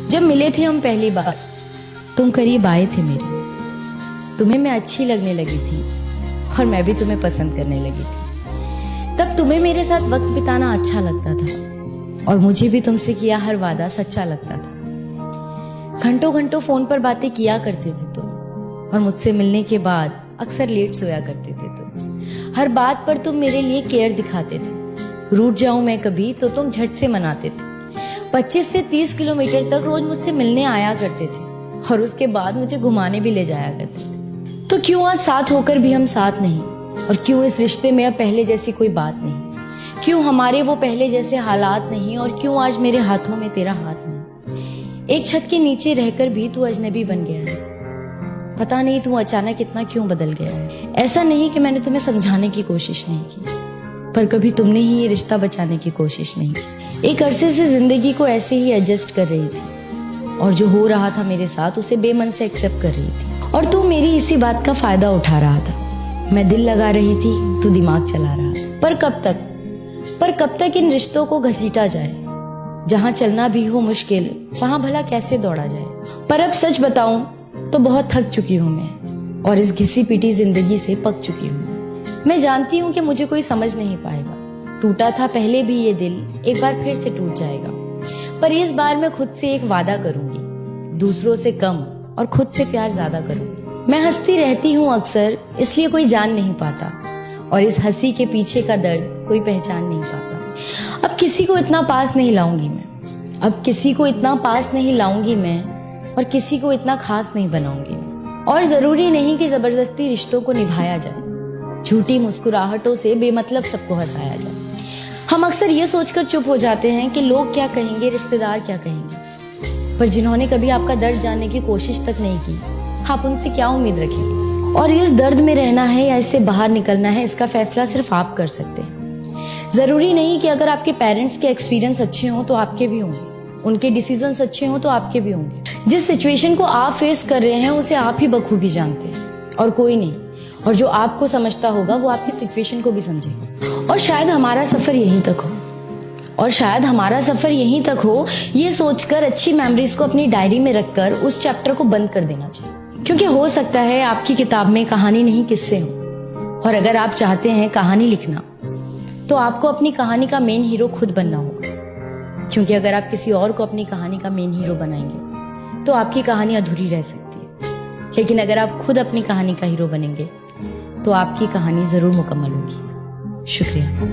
जब मिले थे हम पहली बार, तुम करीब आए थे मेरे। तुम्हें मैं अच्छी लगने लगी थी और मैं भी तुम्हें पसंद करने लगी थी। तब तुम्हें मेरे साथ वक्त बिताना अच्छा लगता था और मुझे भी तुमसे किया हर वादा सच्चा लगता था। घंटों घंटों फोन पर बातें किया करते थे तुम और मुझसे मिलने के बाद अक्सर लेट सोया करते थे तुम। हर बात पर तुम मेरे लिए केयर दिखाते थे। रूठ जाऊं मैं कभी तो तुम झट से मनाते थे। 25 से 30 किलोमीटर तक रोज मुझसे मिलने आया करते थे और उसके बाद मुझे घुमाने भी ले जाया करते थे। तो क्यों आज साथ होकर भी हम साथ नहीं, और क्यों इस रिश्ते में अब पहले जैसी कोई बात नहीं? क्यों हमारे वो पहले जैसे हालात नहीं, और क्यों आज मेरे हाथों में तेरा हाथ नहीं? एक छत के नीचे रहकर भी तू अजनबी बन गया है। पता नहीं तू अचानक इतना क्यों बदल गया है। ऐसा नहीं कि मैंने तुम्हें समझाने की कोशिश नहीं की, पर कभी तुमने ही ये रिश्ता बचाने की कोशिश नहीं की। एक अरसे से जिंदगी को ऐसे ही एडजस्ट कर रही थी और जो हो रहा था मेरे साथ उसे बेमन से एक्सेप्ट कर रही थी, और तू मेरी इसी बात का फायदा उठा रहा था। मैं दिल लगा रही थी, तू दिमाग चला रहा था। पर कब तक इन रिश्तों को घसीटा जाए? जहाँ चलना भी हो मुश्किल, वहां भला कैसे दौड़ा जाए? पर अब सच बताऊं तो बहुत थक चुकी हूँ मैं, और इस घिसी पिटी जिंदगी से पक चुकी हूँ। मैं जानती हूँ कि मुझे कोई समझ नहीं पाएगा। टूटा था पहले भी ये दिल, एक बार फिर से टूट जाएगा। पर इस बार मैं खुद से एक वादा करूंगी, दूसरों से कम और खुद से प्यार ज्यादा करूंगी। मैं हंसती रहती हूँ अक्सर, इसलिए कोई जान नहीं पाता, और इस हंसी के पीछे का दर्द कोई पहचान नहीं पाता। अब किसी को इतना पास नहीं लाऊंगी मैं, अब किसी को इतना पास नहीं लाऊंगी मैं, और किसी को इतना खास नहीं बनाऊंगी मैं। और जरूरी नहीं कि जबरदस्ती रिश्तों को निभाया जाए, झूठी मुस्कुराहटों से बेमतलब सबको हंसाया जाए। हम अक्सर ये सोचकर चुप हो जाते हैं कि लोग क्या कहेंगे, रिश्तेदार क्या कहेंगे, पर जिन्होंने कभी आपका दर्द जानने की कोशिश तक नहीं की, आप उनसे क्या उम्मीद रखेंगे? और इस दर्द में रहना है या इससे बाहर निकलना है, इसका फैसला सिर्फ आप कर सकते हैं। जरूरी नहीं कि अगर आपके पेरेंट्स के एक्सपीरियंस अच्छे हों तो आपके भी होंगे, उनके डिसीजंस अच्छे हों तो आपके भी होंगे। जिस सिचुएशन को आप फेस कर रहे हैं उसे आप ही बखूबी जानते हैं और कोई नहीं, और जो आपको समझता होगा वो आपकी सिचुएशन को भी समझेगा। और शायद हमारा सफर यहीं तक हो, ये सोचकर अच्छी मेमोरीज को अपनी डायरी में रखकर उस चैप्टर को बंद कर देना चाहिए। क्योंकि हो सकता है आपकी किताब में कहानी नहीं किस्से हो, और अगर आप चाहते हैं कहानी लिखना तो आपको अपनी कहानी का मेन हीरो खुद बनना होगा। क्योंकि अगर आप किसी और को अपनी कहानी का मेन हीरो बनाएंगे तो आपकी कहानी अधूरी रह सकती है, लेकिन अगर आप खुद अपनी कहानी का हीरो बनेंगे तो आपकी कहानी जरूर मुकम्मल होगी। शुक्रिया।